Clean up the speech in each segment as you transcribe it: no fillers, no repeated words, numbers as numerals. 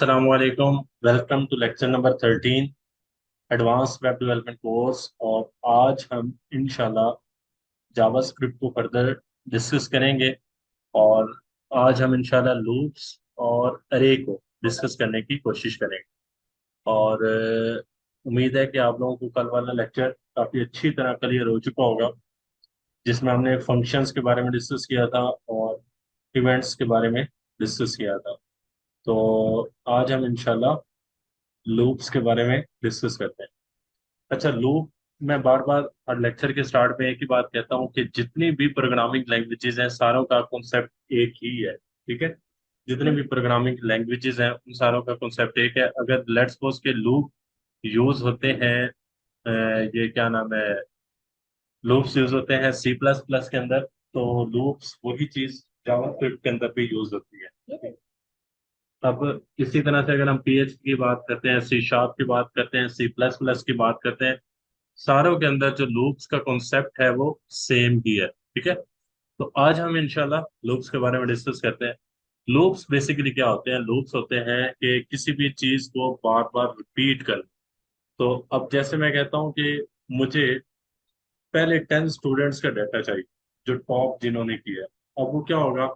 असलकुम। Welcome to lecture number 13, advance web development course. और आज हम इंशाल्लाह जावास्क्रिप्ट को फर्दर डिस्कस करेंगे। और आज हम इंशाल्लाह लूप्स और अरे को डिस्कस करने की कोशिश करेंगे। और उम्मीद है कि आप लोगों को कल वाला लेक्चर काफ़ी अच्छी तरह क्लियर हो चुका होगा, जिसमें हमने फंक्शंस के बारे में डिस्कस किया था और इवेंट्स के बारे में डिस्कस किया था। तो आज हम इंशाल्लाह लूप्स के बारे में डिस्कस करते हैं। अच्छा, लूप, मैं बार बार हर लेक्चर के स्टार्ट में एक ही बात कहता हूँ कि जितनी भी प्रोग्रामिंग लैंग्वेजेस हैं सारों का कॉन्सेप्ट एक ही है। ठीक है, जितने भी प्रोग्रामिंग लैंग्वेजेस हैं उन सारों का कॉन्सेप्ट एक है। अगर लेट्स सपोज के लूप यूज होते हैं, ये क्या नाम है, लूप्स यूज होते हैं सी प्लस प्लस के अंदर, तो लूप्स वही चीज जावास्क्रिप्ट के अंदर भी यूज होती है। अब इसी तरह से अगर हम PHP की बात करते हैं, सी शार्प की बात करते हैं, सी प्लस प्लस की बात करते हैं, सारों के अंदर जो लूप्स का कॉन्सेप्ट है वो सेम ही है। ठीक है, तो आज हम इंशाल्लाह लूप्स के बारे में डिस्कस करते हैं। लूप्स बेसिकली क्या होते हैं? लूप्स होते हैं कि किसी भी चीज को बार बार रिपीट कर। तो अब जैसे मैं कहता हूँ कि मुझे पहले 10 स्टूडेंट्स का डाटा चाहिए जो टॉप जिन्होंने किया है। अब वो क्या होगा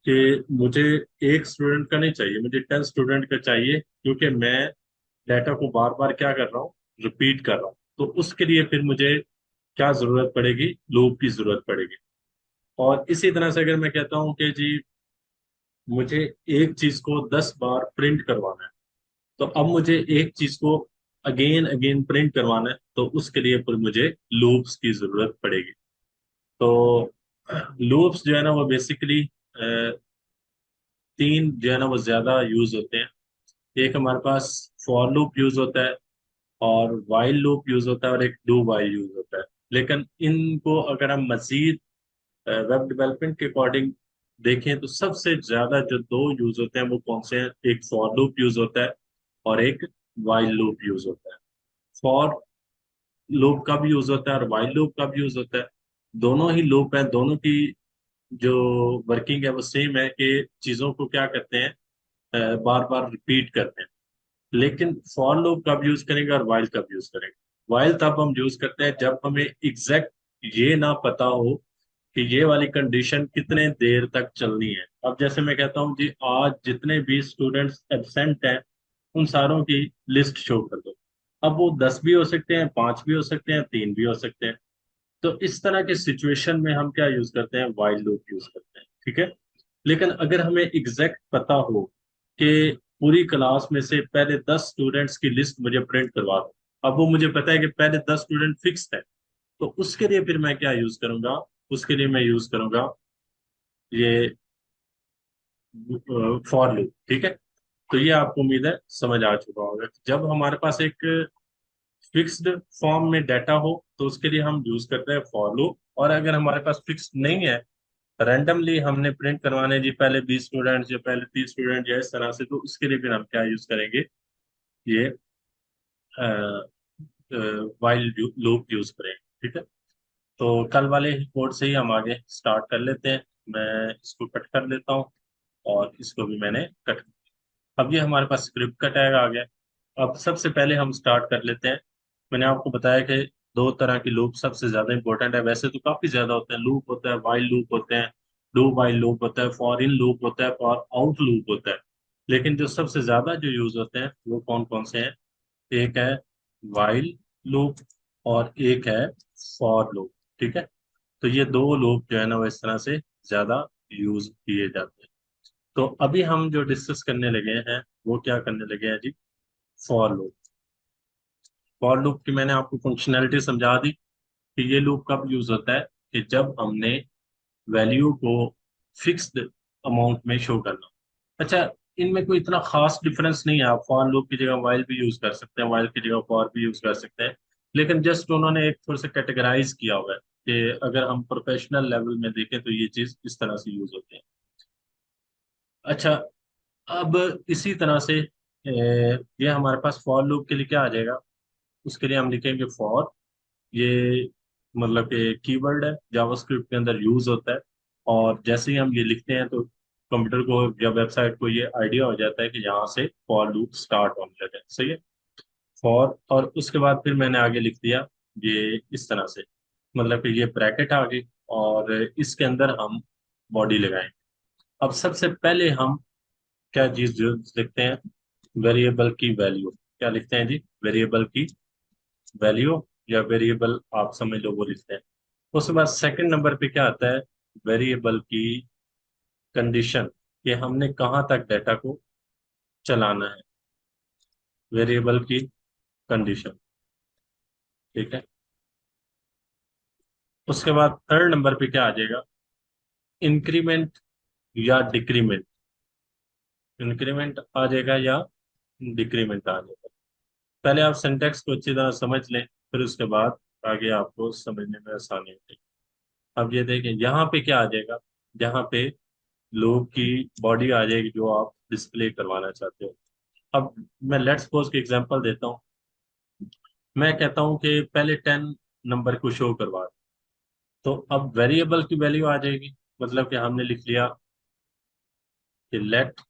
कि मुझे एक स्टूडेंट का नहीं चाहिए, मुझे 10 स्टूडेंट का चाहिए, क्योंकि मैं डाटा को बार बार क्या कर रहा हूँ, रिपीट कर रहा हूँ। तो उसके लिए फिर मुझे क्या जरूरत पड़ेगी? लूप की जरूरत पड़ेगी। और इसी तरह से अगर मैं कहता हूँ कि जी मुझे एक चीज को 10 बार प्रिंट करवाना है, तो अब मुझे एक चीज को अगेन अगेन प्रिंट करवाना है, तो उसके लिए फिर मुझे लूप्स की जरूरत पड़ेगी। तो लूप्स जो है ना वो बेसिकली तीन जो है ना वो ज्यादा यूज होते हैं। एक हमारे पास फॉर लूप यूज होता है, और वाइल लूप यूज होता है, और एक डू वाइल यूज होता है। लेकिन इनको अगर हम मजीद वेब डेवलपमेंट के अकॉर्डिंग देखें तो सबसे ज्यादा जो दो यूज होते हैं वो कौन से हैं? एक फॉर लूप यूज होता है और एक वाइल लूप यूज होता है। फॉर लूप कब यूज होता है और वाइल लूप कब यूज होता है? दोनों ही लूप है, दोनों की जो वर्किंग है वो सेम है कि चीजों को क्या करते हैं, बार बार रिपीट करते हैं। लेकिन फॉर लूप कब यूज करेंगे और वाइल कब यूज करेंगे? वाइल तब हम यूज करते हैं जब हमें एग्जैक्ट ये ना पता हो कि ये वाली कंडीशन कितने देर तक चलनी है। अब जैसे मैं कहता हूँ जी आज जितने भी स्टूडेंट्स एब्सेंट हैं उन सारों की लिस्ट शो कर दो। अब वो 10 भी हो सकते हैं, 5 भी हो सकते हैं, 3 भी हो सकते हैं। तो इस तरह के सिचुएशन में हम क्या यूज करते हैं? वाइल लूप यूज करते हैं। ठीक है, लेकिन अगर हमें एग्जैक्ट पता हो कि पूरी क्लास में से पहले 10 स्टूडेंट्स की लिस्ट मुझे प्रिंट करवा दो, अब वो मुझे पता है कि पहले 10 स्टूडेंट फिक्स है, तो उसके लिए फिर मैं क्या यूज करूंगा? उसके लिए मैं यूज करूंगा ये फॉर लूप। ठीक है, तो ये आपको उम्मीद है समझ आ चुका होगा। जब हमारे पास एक फिक्स्ड फॉर्म में डाटा हो तो उसके लिए हम यूज करते हैं फॉर लूप। और अगर हमारे पास फिक्स नहीं है, रैंडमली हमने प्रिंट करवाने जी पहले 20 स्टूडेंट या पहले 30 स्टूडेंट या इस तरह से, तो उसके लिए फिर हम क्या यूज करेंगे? ये वाइल लूप यूज करेंगे। ठीक है, तो कल वाले कोड से ही हम आगे स्टार्ट कर लेते हैं। मैं इसको कट कर लेता हूँ और इसको भी मैंने कट। अब ये हमारे पास स्क्रिप्ट का टैग आ गया। अब सबसे पहले हम स्टार्ट कर लेते हैं। मैंने आपको बताया कि दो तरह की लूप सबसे ज्यादा इंपॉर्टेंट है, वैसे तो काफी ज्यादा होते हैं। लूप होता है, वाइल लूप होते हैं, डू वाइल लूप होता है, फॉर इन लूप होता है, फॉर आउट लूप होता है। लेकिन जो सबसे ज्यादा जो यूज होते हैं वो कौन कौन से हैं? एक है वाइल लूप और एक है फॉर लूप। ठीक है, तो ये दो लूप जो है ना वो इस तरह से ज्यादा यूज किए जाते हैं। तो अभी हम जो डिस्कस करने लगे हैं वो क्या करने लगे हैं जी? For loop. फॉर लूप की मैंने आपको फंक्शनैलिटी समझा दी कि ये लूप कब यूज होता है कि जब हमने वैल्यू को फिक्स्ड अमाउंट में शो करना। अच्छा, इनमें कोई इतना खास डिफरेंस नहीं है। आप फॉर लूप की जगह वाइल भी यूज कर सकते हैं, वाइल की जगह फॉर भी यूज कर सकते हैं। लेकिन जस्ट उन्होंने एक थोड़ा सा कैटेगराइज किया हुआ है कि अगर हम प्रोफेशनल लेवल में देखें तो ये चीज इस तरह से यूज होती है। अच्छा, अब इसी तरह से ये हमारे पास फॉर लूप के लिए क्या आ जाएगा? उसके लिए हम लिखेंगे फॉर। ये मतलब कि कीवर्ड है, जावास्क्रिप्ट के अंदर यूज होता है। और जैसे ही हम ये लिखते हैं तो कंप्यूटर को या वेबसाइट को ये आइडिया हो जाता है कि यहाँ से फॉर लूप स्टार्ट होने लगे। सही है। फॉर, और उसके बाद फिर मैंने आगे लिख दिया ये इस तरह से, मतलब कि ये ब्रैकेट आ गई और इसके अंदर हम बॉडी लगाएंगे। अब सबसे पहले हम क्या चीज जो लिखते हैं, वेरिएबल की वैल्यू। क्या लिखते हैं जी? वेरिएबल की वैल्यू, या वेरिएबल आप समझ लो वो लिखते हैं। उसके बाद सेकंड नंबर पे क्या आता है, वेरिएबल की कंडीशन, कि हमने कहाँ तक डाटा को चलाना है, वेरिएबल की कंडीशन। ठीक है। उसके बाद थर्ड नंबर पे क्या आ जाएगा, इंक्रीमेंट या डिक्रीमेंट। इंक्रीमेंट आ जाएगा या डिक्रीमेंट आ जाएगा। पहले आप सिंटेक्स को अच्छी तरह समझ लें, फिर उसके बाद आगे आपको समझने में आसानी होगी। अब ये देखें यहाँ पे क्या आ जाएगा, यहाँ पे लूप की बॉडी आ जाएगी जो आप डिस्प्ले करवाना चाहते हो। अब मैं लेट्स सपोज की एग्जांपल देता हूँ। मैं कहता हूँ कि पहले 10 नंबर को शो करवा, तो अब वेरिएबल की वैल्यू आ जाएगी, मतलब कि हमने लिख लिया कि let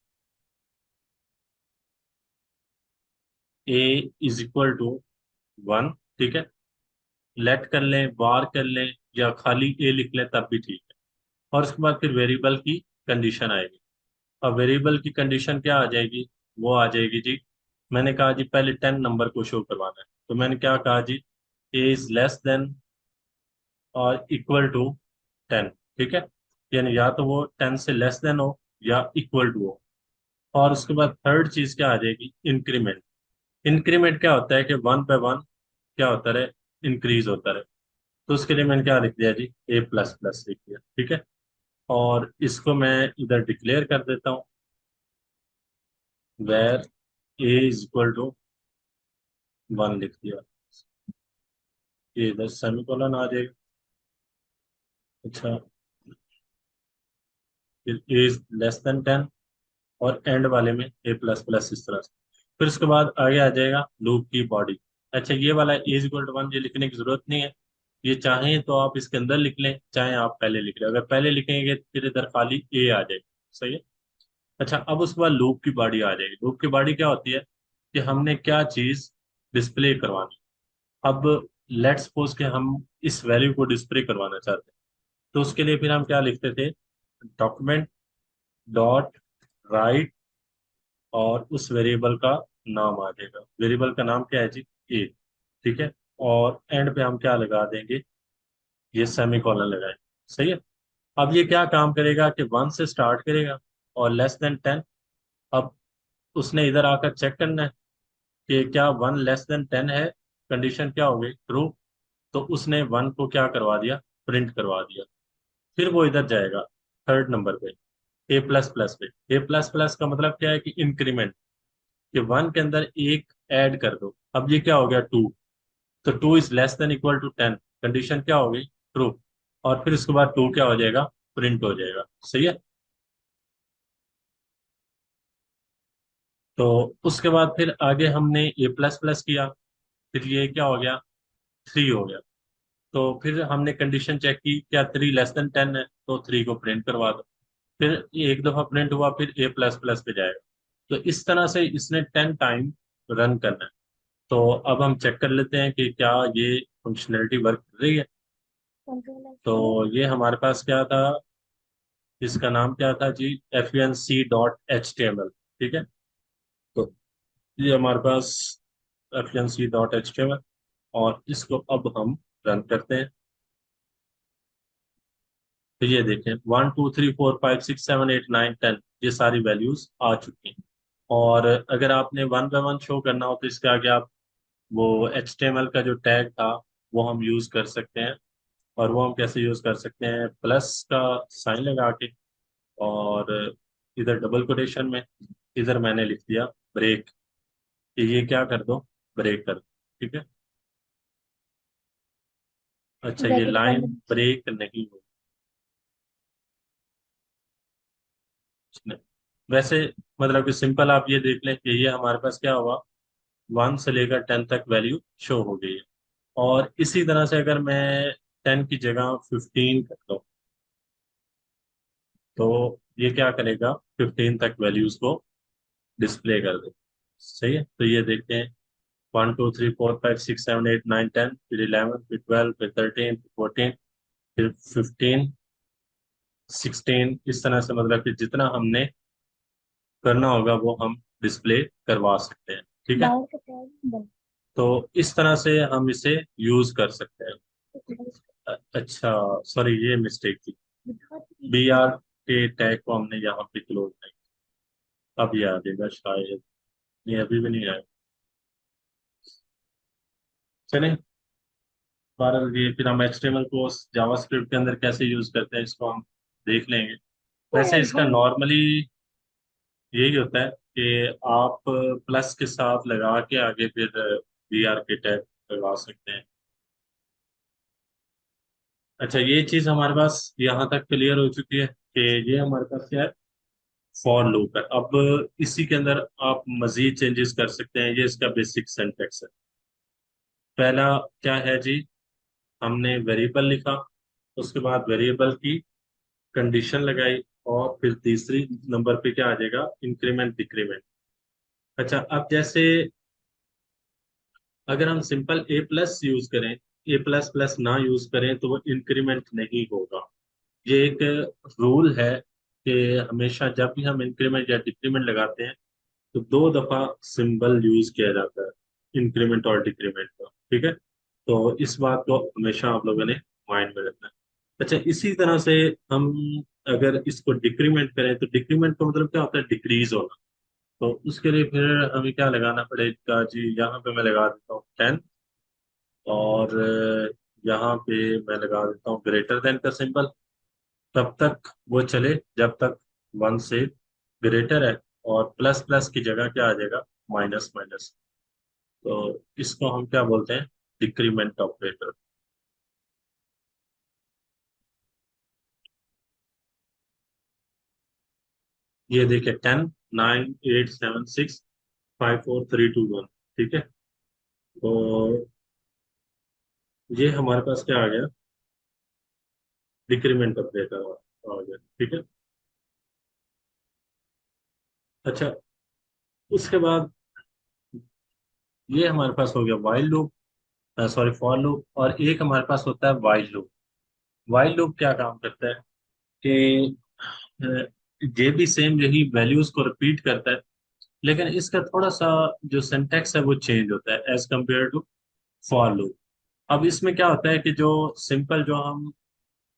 A is equal to 1। ठीक है। लेट कर लें, बार कर लें, या खाली ए लिख लें तब भी ठीक है। और उसके बाद फिर वेरिएबल की कंडीशन आएगी। अब वेरिएबल की कंडीशन क्या आ जाएगी, वो आ जाएगी जी, मैंने कहा जी पहले 10 नंबर को शो करवाना है, तो मैंने क्या कहा जी, ए इज लेस देन और इक्वल टू 10। ठीक है। यानी या तो वो 10 से लेस देन हो या इक्वल टू हो। और उसके बाद थर्ड चीज क्या आ जाएगी, इंक्रीमेंट। इंक्रीमेंट क्या होता है कि वन बाय वन क्या होता रहे, इंक्रीज होता रहे। तो उसके लिए मैंने क्या लिख दिया जी, ए प्लस प्लस लिख दिया। ठीक है। और इसको मैं इधर डिक्लेयर कर देता हूँ, where A is equal to 1 लिख दिया। ये इधर सेमीकोलन आ जाएगा। अच्छा, फिर ए इज लेस देन 10, और एंड वाले में ए प्लस प्लस इस तरह से। फिर उसके बाद आगे आ जाएगा लूप की बॉडी। अच्छा, ये वाला ए इज इक्वल टू 1 ये लिखने की जरूरत नहीं है, ये चाहें तो आप इसके अंदर लिख लें, चाहे आप पहले लिख लें। अगर पहले लिखेंगे तो फिर इधर खाली ए आ जाएगा। सही है। अच्छा, अब उसके बाद लूप की बॉडी आ जाएगी। लूप की बॉडी क्या होती है कि हमने क्या चीज डिस्प्ले करवानी। अब लेट्स सपोज कि हम इस वैल्यू को डिस्प्ले करवाना चाहते हैं, तो उसके लिए फिर हम क्या लिखते थे, डॉक्यूमेंट डॉट राइट, और उस वेरिएबल का नाम आ जाएगा। वेरिएबल का नाम क्या है जी, ए। ठीक है। और एंड पे हम क्या लगा देंगे, ये सेमी कॉलन लगाए। सही है। अब ये क्या काम करेगा कि 1 से स्टार्ट करेगा और लेस देन 10। अब उसने इधर आकर चेक करना है कि क्या 1 लेस देन 10 है, कंडीशन क्या हो गई, ट्रू। तो उसने 1 को क्या करवा दिया, प्रिंट करवा दिया। फिर वो इधर जाएगा थर्ड नंबर पे, ए प्लस प्लस पे। ए प्लस प्लस का मतलब क्या है कि इंक्रीमेंट, कि 1 के अंदर एक ऐड कर दो। अब ये क्या हो गया, 2। तो 2 is less than equal to 10, condition क्या हो गई, ट्रू। और फिर उसके बाद 2 क्या हो जाएगा, प्रिंट हो जाएगा। सही है। तो उसके बाद फिर आगे हमने ए प्लस प्लस किया, फिर ये क्या हो गया, 3 हो गया। तो फिर हमने कंडीशन चेक की, क्या 3 लेस देन 10 है, तो 3 को प्रिंट करवा दो। फिर ये एक दफा प्रिंट हुआ, फिर ए प्लस प्लस पे जाएगा। तो इस तरह से इसने 10 टाइम रन करना है। तो अब हम चेक कर लेते हैं कि क्या ये फंक्शनैलिटी वर्क कर रही है। तो ये हमारे पास क्या था, इसका नाम क्या था जी, fnc.html। ठीक है। तो ये हमारे पास fnc.html, और इसको अब हम रन करते हैं। तो ये देखें 1 2 3 4 5 6 7 8 9 10, ये सारी वैल्यूज आ चुकी हैं। और अगर आपने वन बाय वन शो करना हो तो इसके आगे आप वो HTML का जो टैग था वो हम यूज कर सकते हैं। और वो हम कैसे यूज कर सकते हैं, प्लस का साइन लगा के, और इधर डबल कोटेशन में इधर मैंने लिख दिया ब्रेक, कि ये क्या कर दो, ब्रेक कर दो। ठीक है। अच्छा, ये ब्रैकेट लाइन बंद। ब्रेक नहीं हो वैसे, मतलब कि सिंपल आप ये देख लें कि ये हमारे पास क्या हुआ, 1 से लेकर 10 तक वैल्यू शो हो गई है। और इसी तरह से अगर मैं 10 की जगह 15 कर दूं, तो ये क्या करेगा, 15 तक वैल्यूज को डिस्प्ले कर दे। सही है, तो ये देखते हैं। 1 2 3 4 5 6 7 8 9 10, फिर 11, फिर 12, फिर 13, फिर 14, फिर 15, 16, इस तरह से मतलब कि जितना हमने करना होगा वो हम डिस्प्ले करवा सकते हैं। ठीक है, तो इस तरह से हम इसे यूज कर सकते हैं। अच्छा, सॉरी ये मिस्टेक थी। बी आर के टैग को हमने यहाँ पे क्लोज नहीं। अब ये आ जाएगा शायद, ये अभी भी नहीं आया। चलें, बहरहाल ये फिर हम एचटीएमएल को जावास्क्रिप्ट के अंदर कैसे यूज करते हैं इसको हम देख लेंगे। वैसे इसका नॉर्मली यही होता है कि आप प्लस के साथ लगा के आगे फिर वी आर के टैग लगा सकते हैं। अच्छा, ये चीज हमारे पास यहाँ तक क्लियर हो चुकी है कि ये हमारे पास क्या है, फॉर लूप है। अब इसी के अंदर आप मजीद चेंजेस कर सकते हैं। ये इसका बेसिक सिंटैक्स है। पहला क्या है जी, हमने वेरिएबल लिखा, उसके बाद वेरिएबल की कंडीशन लगाई, और फिर तीसरी नंबर पे क्या आ जाएगा, इंक्रीमेंट डिक्रीमेंट। अच्छा, अब जैसे अगर हम सिंपल ए प्लस यूज करें, ए प्लस प्लस ना यूज करें, तो वो इंक्रीमेंट नहीं होगा। ये एक रूल है कि हमेशा जब भी हम इंक्रीमेंट या डिक्रीमेंट लगाते हैं तो दो दफा सिंबल यूज किया जाता है, इंक्रीमेंट और डिक्रीमेंट का। ठीक है, तो इस बात को हमेशा आप लोगों ने माइंड में रखना है। अच्छा, इसी तरह से हम अगर इसको डिक्रीमेंट करें तो डिक्रीमेंट का मतलब क्या होता है, डिक्रीज होना। तो उसके लिए फिर हमें क्या लगाना पड़ेगा जी, यहाँ पे मैं लगा देता हूँ 10, और यहाँ पे मैं लगा देता हूँ ग्रेटर देन का सिंबल। तब तक वो चले जब तक 1 से ग्रेटर है, और प्लस प्लस की जगह क्या आ जाएगा, माइनस माइनस। तो इसको हम क्या बोलते हैं, डिक्रीमेंट ऑपरेटर। ये देखिए, 10 9 8 7 6 5 4 3 2 1। ठीक है, तो ये हमारे पास क्या आ गया, डिक्रीमेंट ऑपरेटर आ गया। ठीक है, अच्छा, उसके बाद ये हमारे पास हो गया while loop, sorry for loop, और एक हमारे पास होता है वाइल लूप। वाइल लूप क्या काम करता है कि अ, ये भी सेम यही वैल्यूज को रिपीट करता है, लेकिन इसका थोड़ा सा जो सिंटैक्स है वो चेंज होता है as compare to for loop. अब इसमें क्या होता है कि जो सिंपल जो हम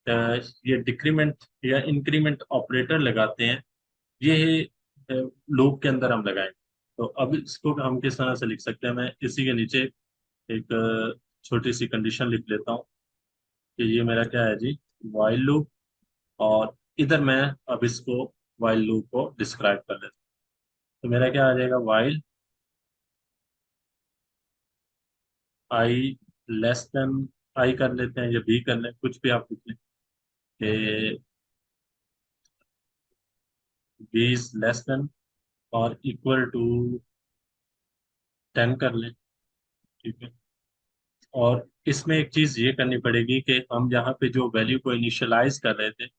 अ, ये डिक्रीमेंट या इंक्रीमेंट ऑपरेटर लगाते हैं, ये लूप के अंदर हम लगाएंगे। तो अब इसको हम किस तरह से लिख सकते हैं, मैं इसी के नीचे एक छोटी सी कंडीशन लिख लेता हूँ कि ये मेरा क्या है जी, वाइल लूप। और इधर मैं अब इसको वाइल लूप को डिस्क्राइब कर लेता हूँ। तो मेरा क्या आ जाएगा, वाइल आई लेस देन, आई कर लेते हैं या बी कर लें, कुछ भी आप लिख लें कि बी इज लेस देन और इक्वल टू 10 कर लें। ठीक है, और इसमें एक चीज ये करनी पड़ेगी कि हम यहाँ पे जो वैल्यू को इनिशियलाइज कर रहे थे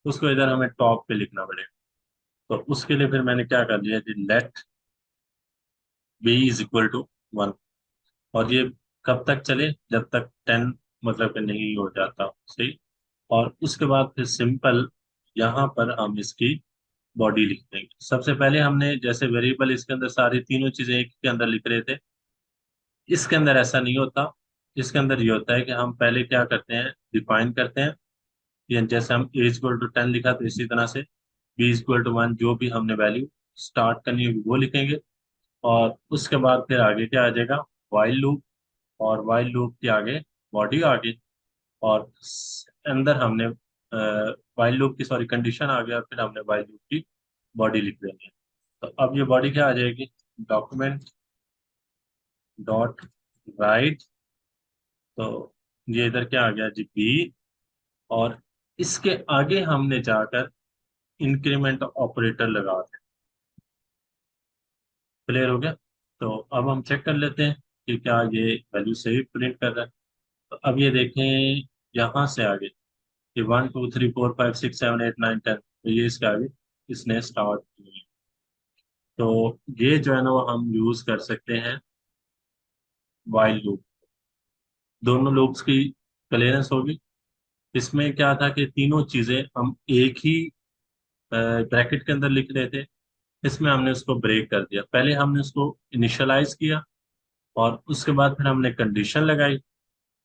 उसको इधर हमें टॉप पे लिखना पड़ेगा। तो उसके लिए फिर मैंने क्या कर लिया जी, let B is equal to 1। और ये कब तक चले, जब तक 10 मतलब कि नहीं हो जाता। सही, और उसके बाद फिर सिंपल यहाँ पर हम इसकी बॉडी लिख देंगे। सबसे पहले हमने जैसे वेरिएबल इसके अंदर सारी तीनों चीजें एक के अंदर लिख रहे थे, इसके अंदर ऐसा नहीं होता। इसके अंदर ये होता है कि हम पहले क्या करते हैं, डिफाइन करते हैं। ये जैसे हम ए इक्वल टू 10 लिखा, तो इसी तरह से बी इक्वल टू 1 जो भी हमने वैल्यू स्टार्ट करनी होगी वो लिखेंगे। और उसके बाद फिर आगे क्या आ जाएगा, वाइल लूप, और वाइल लूप के आगे बॉडी आ गई, और अंदर हमने वाइल लूप की सॉरी कंडीशन आ गया, फिर हमने वाइल लूप की बॉडी लिख देनी है। तो अब ये बॉडी क्या आ जाएगी, डॉक्यूमेंट डॉट राइट। तो ये इधर क्या आ गया जी, बी, और इसके आगे हमने जाकर इंक्रीमेंट ऑपरेटर लगा दें। क्लियर हो गया। तो अब हम चेक कर लेते हैं कि क्या ये वैल्यू सही प्रिंट कर रहा है। तो अब ये देखें, यहाँ से आगे ये 1 2 3 4 5 6 7 8 9 10, तो ये इसके आगे इसने स्टार्ट की। तो ये जो है ना वो हम यूज कर सकते हैं वाइल लूप। दोनों लूप्स की क्लियरेंस होगी। इसमें क्या था कि तीनों चीजें हम एक ही ब्रैकेट के अंदर लिख रहे थे। इसमें हमने उसको ब्रेक कर दिया। पहले हमने उसको इनिशियलाइज किया और उसके बाद फिर हमने कंडीशन लगाई,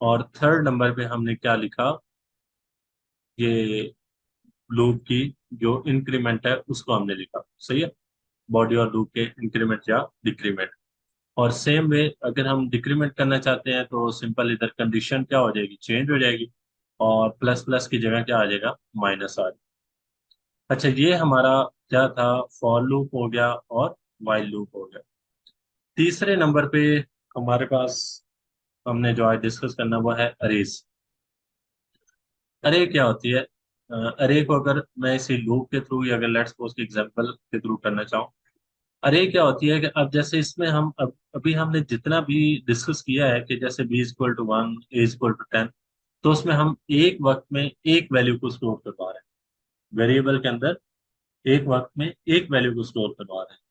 और थर्ड नंबर पे हमने क्या लिखा, ये लूप की जो इंक्रीमेंट है उसको हमने लिखा। सही है, बॉडी और लूप के इंक्रीमेंट या डिक्रीमेंट। और सेम वे अगर हम डिक्रीमेंट करना चाहते हैं तो सिंपल इधर कंडीशन क्या हो जाएगी, चेंज हो जाएगी, और प्लस प्लस की जगह क्या आ जाएगा, माइनस आ जाएगा। अच्छा, ये हमारा क्या था, फॉर लूप हो गया और वाइल लूप हो गया। तीसरे नंबर पे हमारे पास हमने जो आज डिस्कस करना वो है अरेज। अरे क्या होती है, अरे को अगर मैं इसी लूप के थ्रू या अगर लेट्स सपोज के एग्जांपल के थ्रू करना चाहूँ, अरे क्या होती है कि अब जैसे इसमें हम अभी हमने जितना भी डिस्कस किया है कि जैसे b=1, a=10, तो उसमें हम एक वक्त में एक वैल्यू को स्टोर करवा रहे हैं वेरिएबल के अंदर। एक वक्त में एक वैल्यू को स्टोर करवा रहे हैं।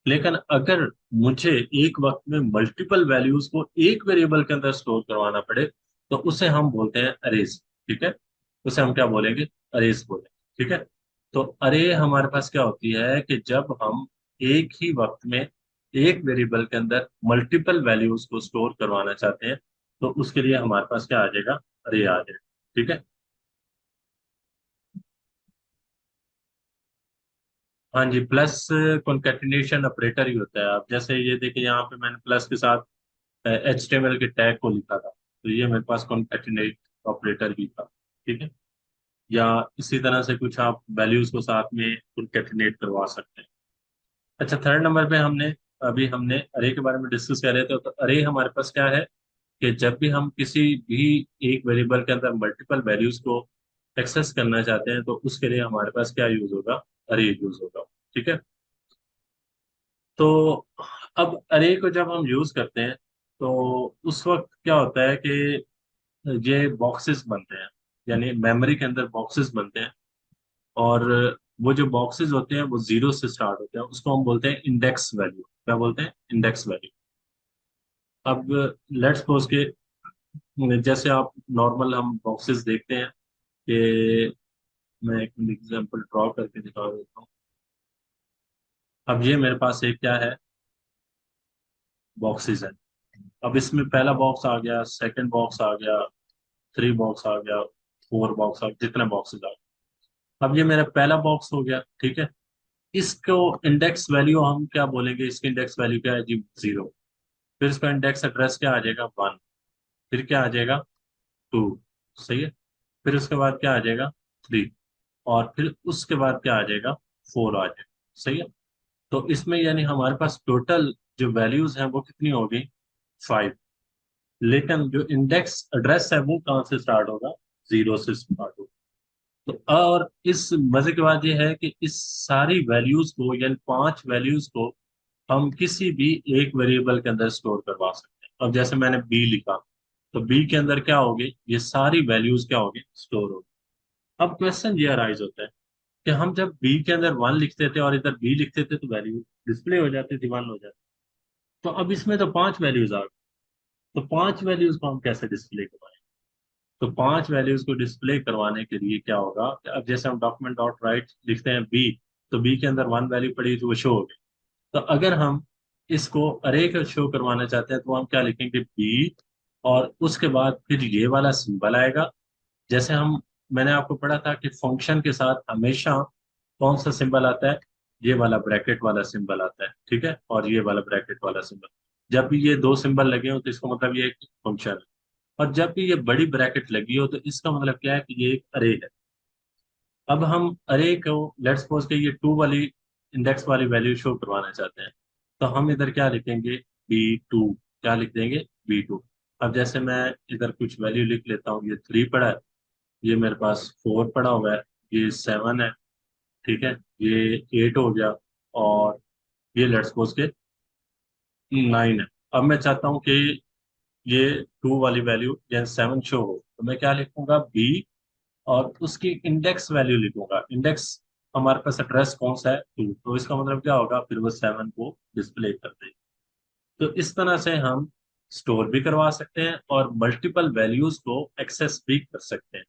लेकिन अगर मुझे एक वक्त में मल्टीपल वैल्यूज को एक वेरिएबल के अंदर स्टोर करवाना पड़े तो उसे हम बोलते हैं अरेज। ठीक है, उसे हम क्या बोलेंगे, अरेज बोलेंगे। ठीक है। तो अरे हमारे पास क्या होती है कि जब हम एक ही वक्त में एक वेरिएबल के अंदर मल्टीपल वैल्यूज को स्टोर करवाना चाहते हैं तो उसके लिए हमारे पास क्या आ जाएगा, अरे आ जाएगा। ठीक है। हाँ जी, प्लस कॉन्केटिनेशन ऑपरेटर ही होता है। अब जैसे ये देखिए यहाँ पे मैंने प्लस के साथ HTML के टैग को लिखा था, तो ये मेरे पास कॉन्कैटिनेट ऑपरेटर भी था। ठीक है। या इसी तरह से कुछ आप वैल्यूज को साथ में कॉन्कैटिनेट करवा सकते हैं। अच्छा, थर्ड नंबर पे हमने अरे के बारे में डिस्कस कर रहे थे। तो अरे हमारे पास क्या है कि जब भी हम किसी भी एक वेरिएबल के अंदर मल्टीपल वैल्यूज को एक्सेस करना चाहते हैं तो उसके लिए हमारे पास क्या यूज होगा, अरे यूज होगा। ठीक है। तो अब अरे को जब हम यूज करते हैं तो उस वक्त क्या होता है कि ये बॉक्सेस बनते हैं, यानी मेमोरी के अंदर बॉक्सेस बनते हैं। और वो जो बॉक्सेस होते हैं वो जीरो से स्टार्ट होते हैं, उसको हम बोलते हैं इंडेक्स वैल्यू। क्या बोलते हैं, इंडेक्स वैल्यू। अब लेट्स सपोज के जैसे आप नॉर्मल हम बॉक्सेस देखते हैं कि मैं एक एग्जांपल ड्रॉ करके दिखा देता हूँ। अब ये मेरे पास एक क्या है, बॉक्सेस है। अब इसमें पहला बॉक्स आ गया, सेकंड बॉक्स आ गया, थ्री बॉक्स आ गया, फोर बॉक्स आ गया, जितने बॉक्सेस आ गए। अब ये मेरा पहला बॉक्स हो गया। ठीक है। इसको इंडेक्स वैल्यू हम क्या बोलेंगे, इसकी इंडेक्स वैल्यू क्या है जी, 0। फिर इसका इंडेक्स एड्रेस क्या आ जाएगा, 1। फिर क्या आ जाएगा, 2। सही है। फिर उसके बाद क्या आ जाएगा, 3। और फिर उसके बाद क्या आ जाएगा, 4 आ जाएगा। सही है। तो इसमें यानी हमारे पास टोटल जो वैल्यूज हैं वो कितनी होगी, 5। लेकिन जो इंडेक्स एड्रेस है वो कहाँ से स्टार्ट होगा, 0 से स्टार्ट होगा। तो और इस मजे की बात यह है कि इस सारी वैल्यूज को यानी 5 वैल्यूज को हम किसी भी एक वेरिएबल के अंदर स्टोर करवा सकते हैं। अब जैसे मैंने बी लिखा, तो बी के अंदर क्या होगी, ये सारी वैल्यूज क्या होगी, स्टोर होगी। अब क्वेश्चन ये अराइज होता है कि हम जब बी के अंदर 1 लिखते थे और इधर बी लिखते थे तो वैल्यू डिस्प्ले हो जाती थी, 1 हो जाती। तो अब इसमें तो 5 वैल्यूज आ गई। तो 5 वैल्यूज को हम कैसे डिस्प्ले करवाएं। तो 5 वैल्यूज को डिस्प्ले करवाने के लिए क्या होगा कि अब जैसे हम डॉक्यूमेंट डॉट राइट लिखते हैं बी, तो बी के अंदर 1 वैल्यू पड़ी तो वो शो हो गई। तो अगर हम इसको अरे का शो करवाना चाहते हैं तो हम क्या लिखेंगे, बी, और उसके बाद फिर ये वाला सिंबल आएगा। जैसे हम मैंने आपको पढ़ा था कि फंक्शन के साथ हमेशा कौन सा सिंबल आता है, ये वाला ब्रैकेट वाला सिंबल आता है। ठीक है, और ये वाला ब्रैकेट वाला सिंबल। जब भी ये दो सिंबल लगे हो तो इसका मतलब ये एक फंक्शन है। और जब भी ये बड़ी ब्रैकेट लगी हो तो इसका मतलब क्या है कि ये एक अरे है। अब हम अरे को लेट्स सपोज के ये 2 वाली इंडेक्स वाली वैल्यू शो करवाना चाहते हैं, तो हम इधर क्या लिखेंगे, B2। क्या लिख देंगे, B2। अब जैसे मैं इधर कुछ वैल्यू लिख लेता हूँ, ये 3 पड़ा है, ये मेरे पास 4 पड़ा हुआ है, ये 7 है। ठीक है, ये 8 हो गया, और ये लेट्स सपोज के 9 है। अब मैं चाहता हूँ कि ये 2 वाली वैल्यू या 7 शो हो, तो मैं क्या लिखूंगा, B, और उसकी इंडेक्स वैल्यू लिखूंगा। इंडेक्स हमारे पास एड्रेस कौन सा है 2, तो इसका मतलब क्या होगा, फिर वो 7 को डिस्प्ले कर देगी। तो इस तरह से हम स्टोर भी करवा सकते हैं और मल्टीपल वैल्यूज को एक्सेस भी कर सकते हैं।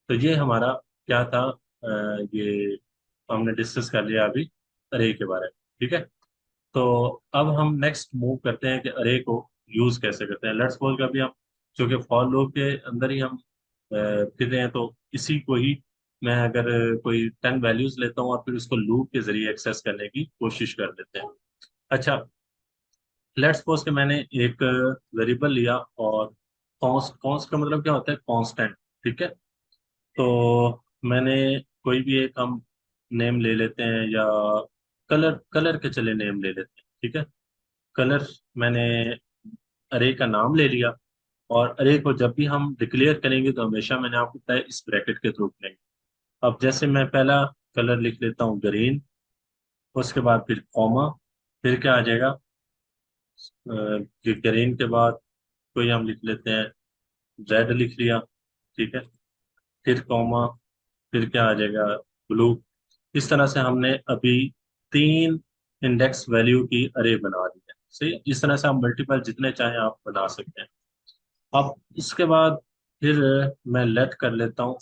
तो ये हमारा क्या था, ये हमने डिस्कस कर लिया अभी अरे के बारे में। ठीक है, तो अब हम नेक्स्ट मूव करते हैं कि अरे को यूज कैसे करते हैं। लेट्स सपोज अभी हम, चूंकि फॉर लूप के अंदर ही हम फिर रहे हैं, तो इसी को ही मैं अगर कोई 10 वैल्यूज लेता हूँ और फिर उसको लूप के जरिए एक्सेस करने की कोशिश कर लेते हैं। अच्छा, लेट्स सपोज कि मैंने एक वेरिएबल लिया और कॉन्स्ट, कॉन्स्ट का मतलब क्या होता है, कांस्टेंट। ठीक है, तो मैंने कोई भी एक हम नेम ले लेते हैं, या कलर, कलर के चले नेम ले लेते हैं। ठीक है, कलर, मैंने अरे का नाम ले लिया। और अरे को जब भी हम डिक्लेयर करेंगे तो हमेशा, मैंने आपको बताया, इस ब्रैकेट के थ्रू करेंगे। अब जैसे मैं पहला कलर लिख लेता हूँ ग्रीन, उसके बाद फिर कॉमा, फिर क्या आ जाएगा, ग्रीन के बाद कोई हम लिख लेते हैं, रेड लिख लिया। ठीक है, फिर कॉमा, फिर क्या आ जाएगा, ब्लू। इस तरह से हमने अभी 3 इंडेक्स वैल्यू की अरे बना दी है। सही, इस तरह से आप मल्टीपल जितने चाहें आप बना सकते हैं। अब इसके बाद फिर मैं लेट कर लेता हूँ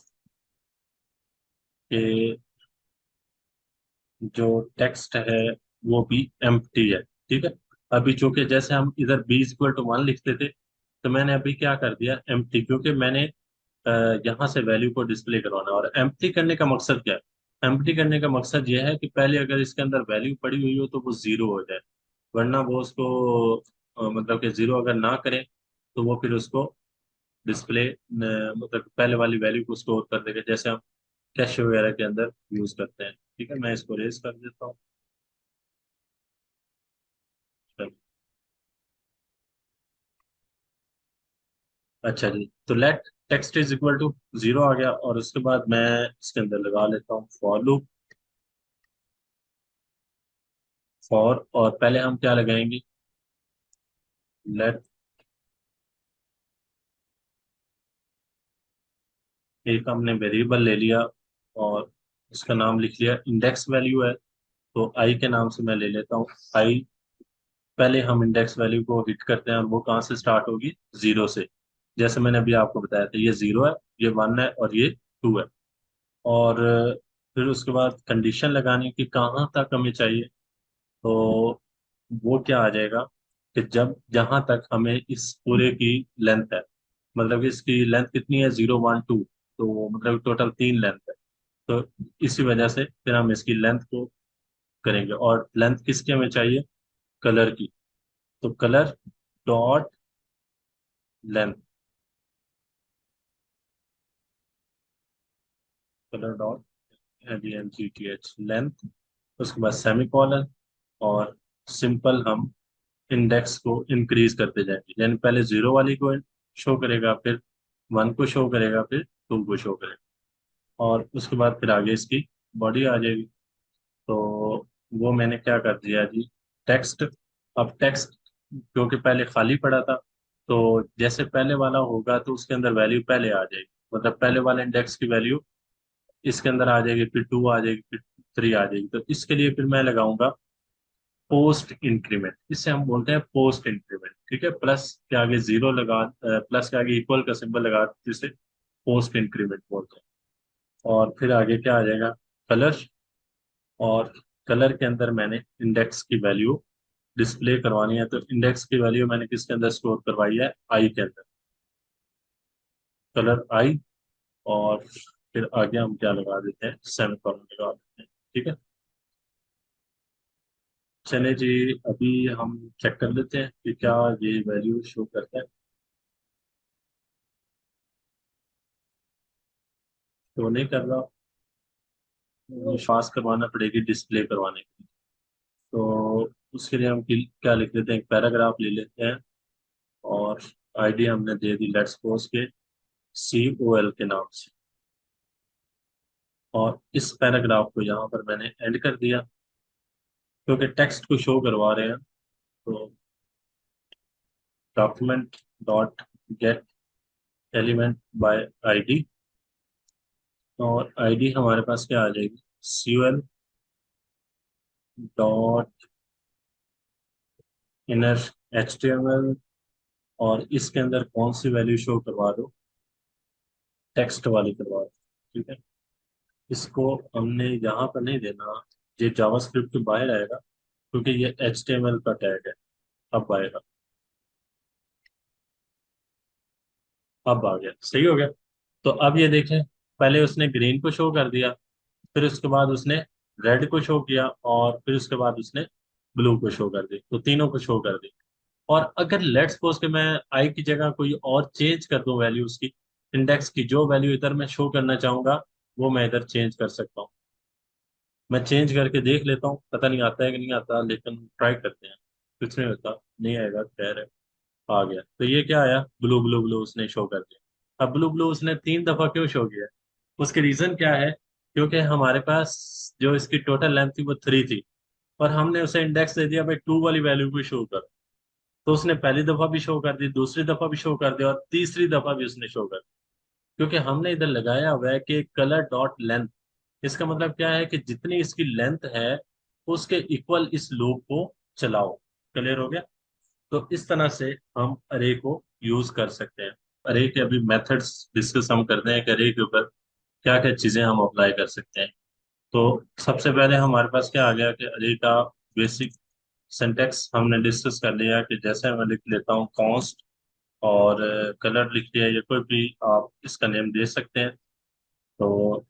कि जो टेक्स्ट है वो भी एम्प्टी है। ठीक है, अभी चूंकि जैसे हम इधर b = 1 लिखते थे, तो मैंने अभी क्या कर दिया, एम्प्टी, क्योंकि मैंने यहाँ से वैल्यू को डिस्प्ले करवाना है। और एम्प्टी करने का मकसद क्या है, एम्प्टी करने का मकसद यह है कि पहले अगर इसके अंदर वैल्यू पड़ी हुई हो तो वो जीरो हो जाए, वरना वो उसको मतलब कि जीरो अगर ना करें तो वो फिर उसको डिस्प्ले, मतलब पहले वाली वैल्यू को स्टोर कर देगा, जैसे हम कैश वगैरह के अंदर यूज करते हैं। ठीक है, मैं इसको रेज कर देता हूँ। अच्छा जी, तो let text is equal to 0 आ गया, और उसके बाद मैं इसके अंदर लगा लेता हूँ फॉर लूप। फॉर, और पहले हम क्या लगाएंगे, लेट, एक हमने वेरिएबल ले लिया और उसका नाम लिख लिया इंडेक्स वैल्यू है, तो आई के नाम से मैं ले लेता हूँ आई। पहले हम इंडेक्स वैल्यू को हिट करते हैं और वो कहाँ से स्टार्ट होगी, 0 से। जैसे मैंने अभी आपको बताया था, ये 0 है, ये 1 है और ये 2 है। और फिर उसके बाद कंडीशन लगाने की कहाँ तक हमें चाहिए, तो वो क्या आ जाएगा कि जब जहां तक हमें इस पूरे की लेंथ है, मतलब कि इसकी लेंथ कितनी है, 0 1 2, तो मतलब टोटल 3 लेंथ है। तो इसी वजह से फिर हम इसकी लेंथ को करेंगे, और लेंथ किसकी हमें चाहिए, कलर की। तो colour dot length, colour dot LENGTH length, उसके बाद सेमीकोलन, और सिंपल हम इंडेक्स को इंक्रीज करते जाएंगे, यानी पहले 0 वाली को शो करेगा, फिर 1 को शो करेगा, फिर 2 को शो करेगा, और उसके बाद फिर आगे इसकी बॉडी आ जाएगी। तो वो मैंने क्या कर दिया जी, टेक्स्ट। अब टेक्स्ट क्योंकि पहले खाली पड़ा था, तो जैसे पहले वाला होगा तो उसके अंदर वैल्यू पहले आ जाएगी, मतलब पहले वाले इंडेक्स की वैल्यू इसके अंदर आ जाएगी, फिर 2 आ जाएगी, फिर 3 आ जाएगी। तो इसके लिए फिर मैं लगाऊंगा पोस्ट इंक्रीमेंट, इसे हम बोलते हैं पोस्ट इंक्रीमेंट। ठीक है, प्लस के आगे जीरो लगा, प्लस के आगे इक्वल का सिंबल लगा, जिसे पोस्ट इंक्रीमेंट बोलते हैं। और फिर आगे क्या आ जाएगा, कलर, और कलर के अंदर मैंने इंडेक्स की वैल्यू डिस्प्ले करवानी है, तो इंडेक्स की वैल्यू मैंने किसके अंदर स्टोर करवाई है, आई के अंदर, कलर आई। और फिर आगे हम क्या लगा देते हैं, सेमीकोलन लगा देते हैं। ठीक है, चले जी, अभी हम चेक कर लेते हैं कि क्या ये वैल्यू शो करता है। तो नहीं कर रहा, विश्वास करवाना पड़ेगी डिस्प्ले करवाने के लिए। तो उसके लिए हम क्या लिख लेते हैं, एक पैराग्राफ ले लेते हैं, और आईडी हमने दे दी लेट्स सपोज के COL के नाम से, और इस पैराग्राफ को यहाँ पर मैंने एंड कर दिया, क्योंकि टेक्स्ट को शो करवा रहे हैं। तो document dot gate element by ID, और आईडी हमारे पास क्या आ जाएगी, COL। डॉट इनर HTML, और इसके अंदर कौन सी वैल्यू शो करवा दो, टेक्स्ट वाली करवा दो। ठीक है, इसको हमने यहाँ पर नहीं देना, ये जावास्क्रिप्ट के बाहर आएगा क्योंकि ये HTML का टैग है। अब आएगा, अब आ गया, सही हो गया। तो अब ये देखें, पहले उसने ग्रीन को शो कर दिया, फिर उसके बाद उसने रेड को शो किया, और फिर उसके बाद उसने ब्लू को शो कर दी, तो तीनों को शो कर दी। और अगर लेट्स सपोज कि मैं आई की जगह कोई और चेंज कर दूं वैल्यू उसकी, इंडेक्स की जो वैल्यू इधर मैं शो करना चाहूंगा वो मैं इधर चेंज कर सकता हूँ। मैं चेंज करके देख लेता हूँ, पता नहीं आता है कि नहीं आता, लेकिन ट्राई करते हैं। कुछ नहीं होता, नहीं आएगा, खैर है। आ गया, तो ये क्या आया, ब्लू ब्लू ब्लू उसने शो कर दिया। अब ब्लू ब्लू उसने 3 दफा क्यों शो किया, उसके रीजन क्या है, क्योंकि हमारे पास जो इसकी टोटल लेंथ थी वो 3 थी, और हमने उसे इंडेक्स दे दिया भाई 2 वाली वैल्यू को शो कर। तो उसने पहली दफा भी शो कर दी, दूसरी दफा भी शो कर दिया, और तीसरी दफा भी उसने शो कर दी। क्योंकि हमने इधर लगाया हुआ है कि कलर डॉट लेंथ, इसका मतलब क्या है कि जितनी इसकी लेंथ है उसके इक्वल इस लूप को चलाओ। क्लियर हो गया। तो इस तरह से हम अरे को यूज कर सकते हैं। अरे के अभी मेथड्स डिस्कस हम करते हैं कि अरे के ऊपर क्या क्या चीजें हम अप्लाई कर सकते हैं। तो सबसे पहले हमारे पास क्या आ गया कि अरे का बेसिक सिंटेक्स हमने डिस्कस कर लिया, कि जैसे मैं लिख लेता हूँ कॉन्स्ट, और कलर लिख लिया, या कोई भी आप इसका नेम दे सकते हैं। तो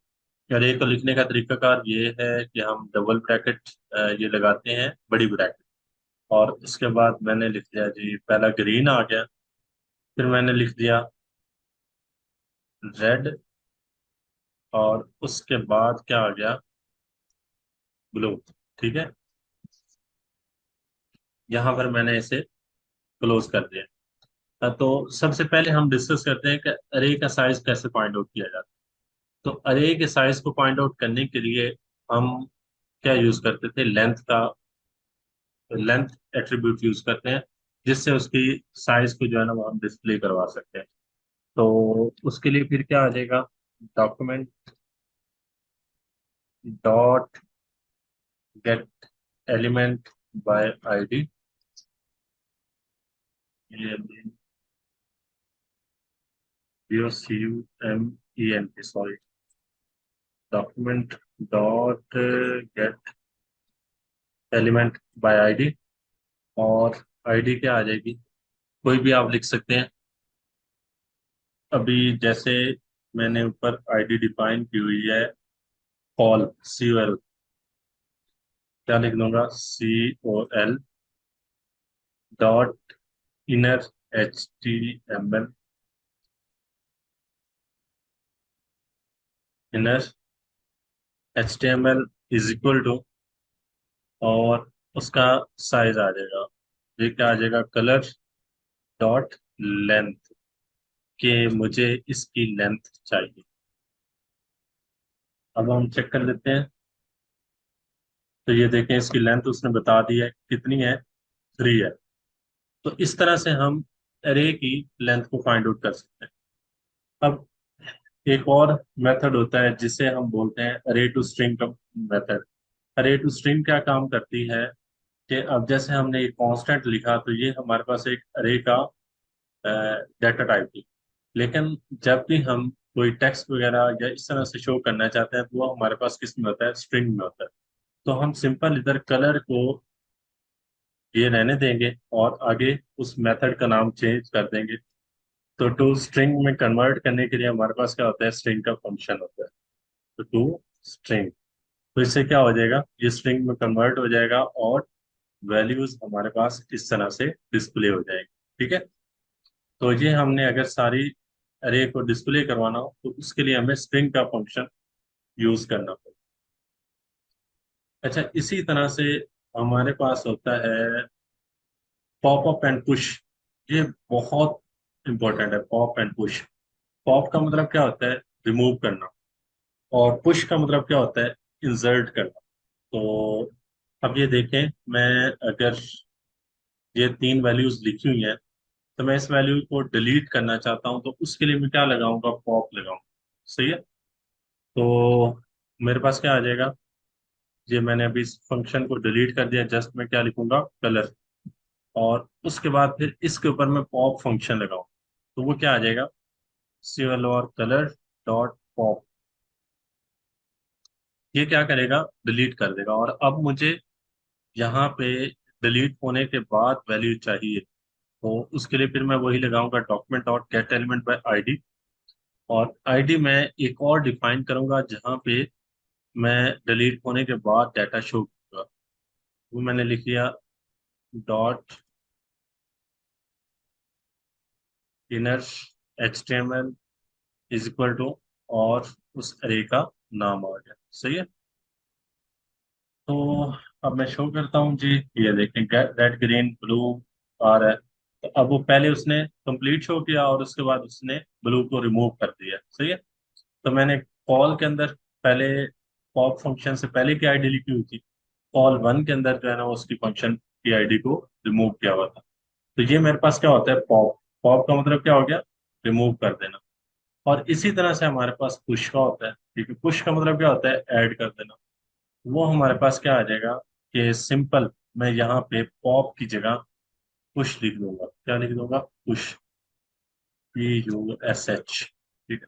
अरे को लिखने का तरीकाकार ये है कि हम डबल ब्रैकेट ये लगाते हैं, बड़ी ब्रैकेट, और इसके बाद मैंने लिख दिया जी, पहला ग्रीन आ गया, फिर मैंने लिख दिया रेड, और उसके बाद क्या आ गया, ब्लू। ठीक है, यहाँ पर मैंने इसे क्लोज कर दिया। तो सबसे पहले हम डिस्कस करते हैं कि अरे का साइज कैसे फाइंड आउट किया जाता है। तो अरे के साइज को फाइंड आउट करने के लिए हम क्या यूज करते थे, लेंथ का, लेंथ एट्रीब्यूट यूज करते हैं, जिससे उसकी साइज को जो है ना वो हम डिस्प्ले करवा सकते हैं। तो उसके लिए फिर क्या आ जाएगा, document dot gate element by ID, ये DOCUMENT, sorry, document dot gate element by ID, और आईडी क्या आ जाएगी, कोई भी आप लिख सकते हैं। अभी जैसे मैंने ऊपर आईडी डिफाइन की हुई है, कॉल, COL, क्या लिख दूंगा, COL dot inner HTML, inner HTML is equal to, और उसका साइज आ जाएगा, ये क्या आ जाएगा, कलर डॉट लेंथ, के मुझे इसकी लेंथ चाहिए। अब हम चेक कर लेते हैं। तो ये देखें, इसकी लेंथ उसने बता दी है, कितनी है, 3 है। तो इस तरह से हम अरे की लेंथ को फाइंड आउट कर सकते हैं। अब एक और मेथड होता है जिसे हम बोलते हैं अरे टू स्ट्रिंग का मेथड। अरे टू स्ट्रिंग क्या काम करती है, कि अब जैसे हमने एक कांस्टेंट लिखा, तो ये हमारे पास एक अरे का डाटा टाइप थी। लेकिन जब भी हम कोई टेक्स्ट वगैरह या इस तरह से शो करना चाहते हैं, तो वो हमारे पास किस में होता है, स्ट्रिंग में होता है। तो हम सिंपल इधर कलर को ये रहने देंगे, और आगे उस मेथड का नाम चेंज कर देंगे। तो टू स्ट्रिंग में कन्वर्ट करने के लिए हमारे पास क्या होता है, स्ट्रिंग का फंक्शन होता है। तो टू स्ट्रिंग, तो इससे क्या हो जाएगा, ये स्ट्रिंग में कन्वर्ट हो जाएगा, और वैल्यूज हमारे पास इस तरह से डिस्प्ले हो जाएगी। ठीक है, तो ये हमने अगर सारी अरे को डिस्प्ले करवाना हो तो उसके लिए हमें स्ट्रिंग का फंक्शन यूज करना पड़ेगा। अच्छा, इसी तरह से हमारे पास होता है पॉप अप एंड पुश। ये बहुत इंपॉर्टेंट है, पॉप एंड पुश। पॉप का मतलब क्या होता है, रिमूव करना, और पुश का मतलब क्या होता है, इंसर्ट करना। तो अब ये देखें, मैं अगर ये 3 वैल्यूज लिखी हुई हैं, तो मैं इस वैल्यू को डिलीट करना चाहता हूँ, तो उसके लिए मैं क्या लगाऊंगा, पॉप लगाऊंगा। सही है। तो मेरे पास क्या आ जाएगा, ये मैंने अभी इस फंक्शन को डिलीट कर दिया, जस्ट मैं क्या लिखूंगा, कलर। और उसके बाद फिर इसके ऊपर मैं पॉप फंक्शन लगाऊं, तो वो क्या आ जाएगा, सीएल और कलर डॉट पॉप। ये क्या करेगा, डिलीट कर देगा। और अब मुझे यहाँ पे डिलीट होने के बाद वैल्यू चाहिए, तो उसके लिए फिर मैं वही लगाऊंगा, document dot gate element by ID. और आईडी मैं एक और डिफाइन करूंगा जहाँ पे मैं डिलीट होने के बाद डाटा शो करूंगा। वो मैंने लिख लिया, dot inner HTML is equal to, और उस अरे का नाम आ गया। सही है। तो अब मैं शो करता हूँ जी, ये देखें रेड ग्रीन ब्लू आ रहा है। तो अब वो पहले उसने कंप्लीट शो किया और उसके बाद उसने ब्लू को रिमूव कर दिया। सही है। तो मैंने कॉल के अंदर पहले पॉप फंक्शन से पहले की आईडी लिखी हुई थी, कॉल वन के अंदर जो है ना वो उसकी फंक्शन की आईडी को रिमूव किया हुआ था। तो ये मेरे पास क्या होता है, पॉप। पॉप का मतलब क्या हो गया, रिमूव कर देना। और इसी तरह से हमारे पास पुश का होता है, क्योंकि पुश का मतलब क्या होता है, ऐड कर देना। वो हमारे पास क्या आ जाएगा कि सिंपल, मैं यहाँ पे पॉप की जगह पुश लिख दूंगा। क्या लिख दूंगा, पुश, PUSH। ठीक है।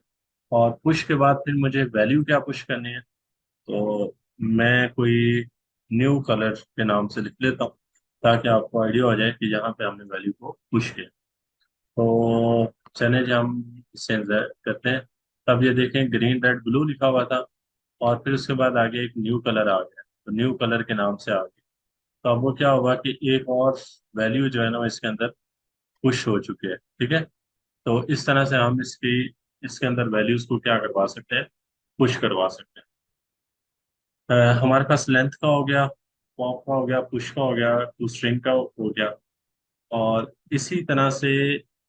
और पुश के बाद फिर मुझे वैल्यू क्या पुश करनी है, तो मैं कोई न्यू कलर के नाम से लिख लेता हूँ, ताकि आपको आइडिया हो जाए कि यहाँ पे हमने वैल्यू को पुश किया। तो चले जी हम इसे करते हैं। तब ये देखें, ग्रीन रेड ब्लू लिखा हुआ था, और फिर उसके बाद आगे एक न्यू कलर आ गया, तो न्यू कलर के नाम से आ गया। तो अब वो क्या होगा कि एक और वैल्यू जो है ना वो इसके अंदर पुश हो चुकी है। ठीक है। तो इस तरह से हम इसके अंदर वैल्यूज को क्या करवा सकते हैं, पुश करवा सकते हैं। हमारे पास लेंथ का हो गया, पॉप का हो गया, पुश का हो गया, टू स्ट्रिंग का हो गया। और इसी तरह से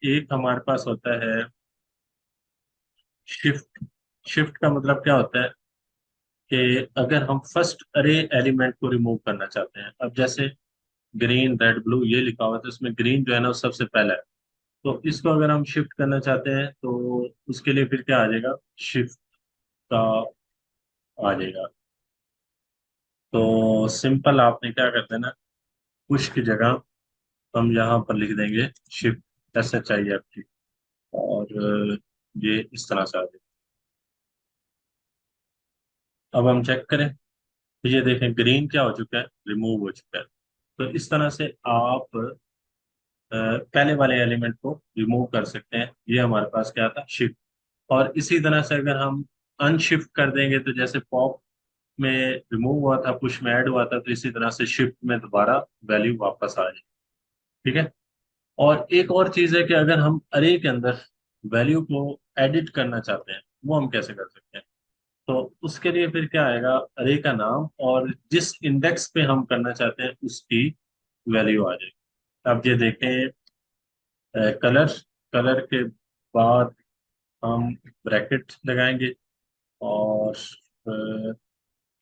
एक हमारे पास होता है शिफ्ट। शिफ्ट का मतलब क्या होता है कि अगर हम फर्स्ट अरे एलिमेंट को रिमूव करना चाहते हैं, अब जैसे ग्रीन रेड ब्लू ये लिखा हुआ है, तो इसमें ग्रीन जो है ना वो सबसे पहला है। तो इसको अगर हम शिफ्ट करना चाहते हैं तो उसके लिए फिर क्या आ जाएगा, शिफ्ट का आ जाएगा। तो सिंपल आपने क्या कर देना, पुश की जगह हम यहाँ पर लिख देंगे शिफ्ट, SHIFT। और ये इस तरह से आ जाएगा। अब हम चेक करें, तो ये देखें ग्रीन क्या हो चुका है, रिमूव हो चुका है। तो इस तरह से आप पहले वाले एलिमेंट को रिमूव कर सकते हैं। ये हमारे पास क्या था, शिफ्ट। और इसी तरह से अगर हम अनशिफ्ट कर देंगे, तो जैसे पॉप में रिमूव हुआ था, पुश में ऐड हुआ था, तो इसी तरह से शिफ्ट में दोबारा वैल्यू वापस आ जाए। ठीक है। और एक और चीज है कि अगर हम अरे के अंदर वैल्यू को एडिट करना चाहते हैं, वो हम कैसे कर सकते हैं। तो उसके लिए फिर क्या आएगा, अरे का नाम और जिस इंडेक्स पे हम करना चाहते हैं उसकी वैल्यू आ जाएगी। अब ये देखें, कलर, कलर के बाद हम ब्रैकेट लगाएंगे। और अ,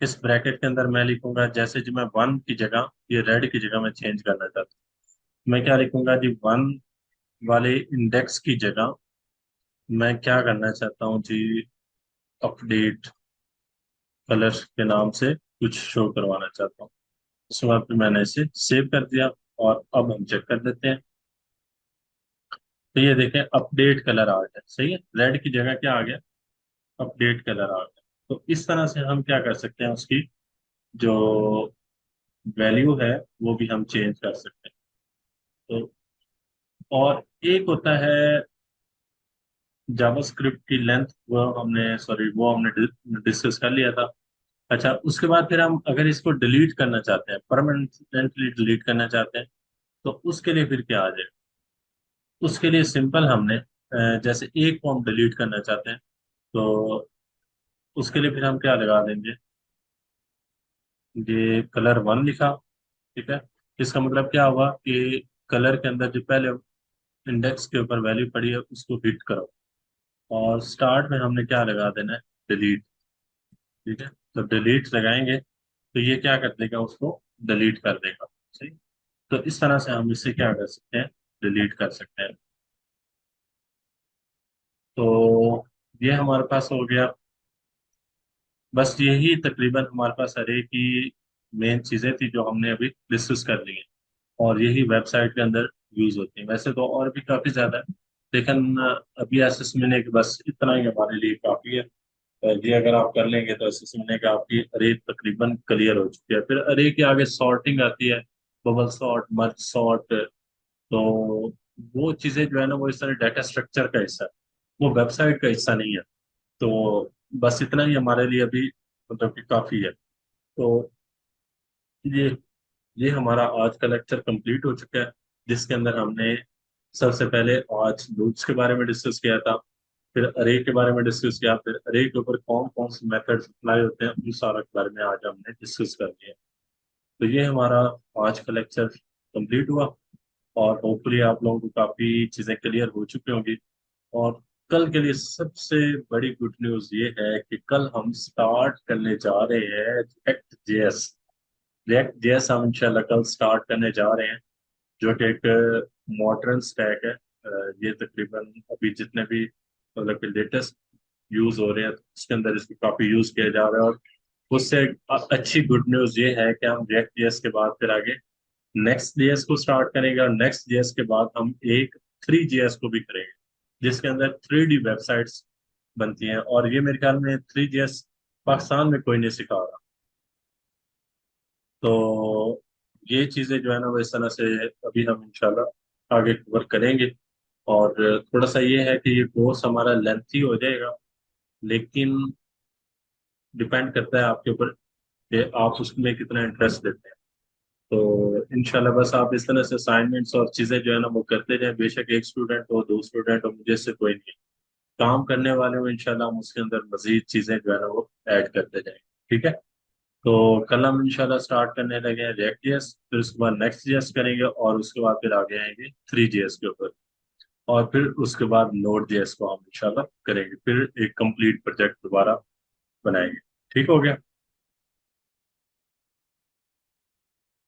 इस ब्रैकेट के अंदर मैं लिखूंगा, जैसे जो मैं वन की जगह, ये रेड की जगह मैं चेंज करना चाहता हूँ, मैं क्या लिखूंगा जी, वन वाले इंडेक्स की जगह मैं क्या करना चाहता हूँ जी, अपडेट कलर के नाम से कुछ शो करवाना चाहता हूँ। उसके बाद फिर मैंने इसे सेव कर दिया। और अब हम चेक कर देते हैं। तो ये देखें, अपडेट कलर आ गया। सही है, रेड की जगह क्या आ गया, अपडेट कलर आ गया। तो इस तरह से हम क्या कर सकते हैं, उसकी जो वैल्यू है वो भी हम चेंज कर सकते हैं। तो और एक होता है जावास्क्रिप्ट की लेंथ, वो हमने, सॉरी, वो हमने डिस्कस कर लिया था। अच्छा, उसके बाद फिर हम अगर इसको डिलीट करना चाहते हैं, परमानेंटली डिलीट करना चाहते हैं, तो उसके लिए फिर क्या आ जाएगा। उसके लिए सिंपल हमने जैसे एक को हम डिलीट करना चाहते हैं, तो उसके लिए फिर हम क्या लगा देंगे, ये कलर वन लिखा। ठीक है। इसका मतलब क्या हुआ कि कलर के अंदर जो पहले इंडेक्स के ऊपर वैल्यू पड़ी है उसको हिट करो। और स्टार्ट में हमने क्या लगा देना है, डिलीट। ठीक है। तो डिलीट लगाएंगे तो ये क्या कर देगा, उसको डिलीट कर देगा। सही। तो इस तरह से हम इससे क्या कर सकते हैं, डिलीट कर सकते हैं। तो ये हमारे पास हो गया। बस यही तकरीबन हमारे पास अरे की मेन चीजें थी जो हमने अभी डिस्कस कर ली हैं, और यही वेबसाइट के अंदर यूज होती है। वैसे तो और भी काफी ज्यादा है, लेकिन अभी एसेसमेंट के बस इतना ही हमारे लिए काफी है। ये अगर आप कर लेंगे तो एसेसमेंट का आपकी अरे तकरीबन क्लियर हो चुकी है। फिर अरे के आगे सॉर्टिंग आती है, बबल सॉर्ट, मर्ज सॉर्ट। तो वो चीजें जो है ना, वो इस तरह डाटा स्ट्रक्चर का हिस्सा है, वो वेबसाइट का हिस्सा नहीं है। तो बस इतना ही हमारे लिए अभी मतलब कि काफी है। तो ये ये हमारा आज का लेक्चर कंप्लीट हो चुका है, जिसके अंदर हमने सबसे पहले आज लूप्स के बारे में डिस्कस किया था, फिर अरे के बारे में डिस्कस किया, फिर अरे के ऊपर कौन कौन से मेथड्स अप्लाई होते हैं उन सारा के बारे में आज हमने डिस्कस कर लिया। तो ये हमारा आज का लेक्चर कंप्लीट हुआ, और होपफुली आप लोगों को काफी चीजें क्लियर हो चुकी होंगी। और कल के लिए सबसे बड़ी गुड न्यूज ये है कि कल हम स्टार्ट करने जा रहे हैं रिएक्ट जेएस। रिएक्ट जेएस हम इंशाल्लाह कल स्टार्ट करने जा रहे हैं, जो कि एक मॉडर्न स्टैक है। ये तकरीबन अभी जितने भी मतलब कि लेटेस्ट यूज हो रहे हैं उसके अंदर इसको काफी यूज किया जा रहा है। और उससे अच्छी गुड न्यूज ये है कि हम रिएक्ट जेएस के बाद फिर आगे नेक्स्ट जेएस को स्टार्ट करेंगे, और नेक्स्ट जेएस के बाद हम एक थ्री जेएस को भी करेंगे, जिसके अंदर 3D वेबसाइट्स बनती हैं। और ये मेरे ख्याल में थ्री जेएस पाकिस्तान में कोई नहीं सिखा रहा। तो ये चीजें जो है ना वो इस तरह से अभी हम इंशाल्लाह आगे कवर करेंगे। और थोड़ा सा ये है कि ये कोर्स हमारा लेंथी हो जाएगा, लेकिन डिपेंड करता है आपके ऊपर कि आप उसमें कितना इंटरेस्ट देते हैं। तो इंशाल्लाह बस आप इस तरह से असाइनमेंट्स और चीजें जो है ना वो करते जाएं। बेशक एक स्टूडेंट हो, दो स्टूडेंट हो, मुझे से कोई नहीं, काम करने वाले हो इंशाल्लाह हम उसके अंदर मजीद चीजें जो है ना वो ऐड करते जाएंगे। ठीक है। तो कल हम इंशाल्लाह स्टार्ट करने लगे हैं रिएक्ट जेएस, फिर उसके बाद नेक्स्ट जेएस करेंगे, और उसके बाद फिर आगे आएंगे थ्री जेएस के ऊपर, और फिर उसके बाद नोड जेएस को हम इंशाल्लाह करेंगे, फिर एक कंप्लीट प्रोजेक्ट दोबारा बनाएंगे। ठीक हो गया।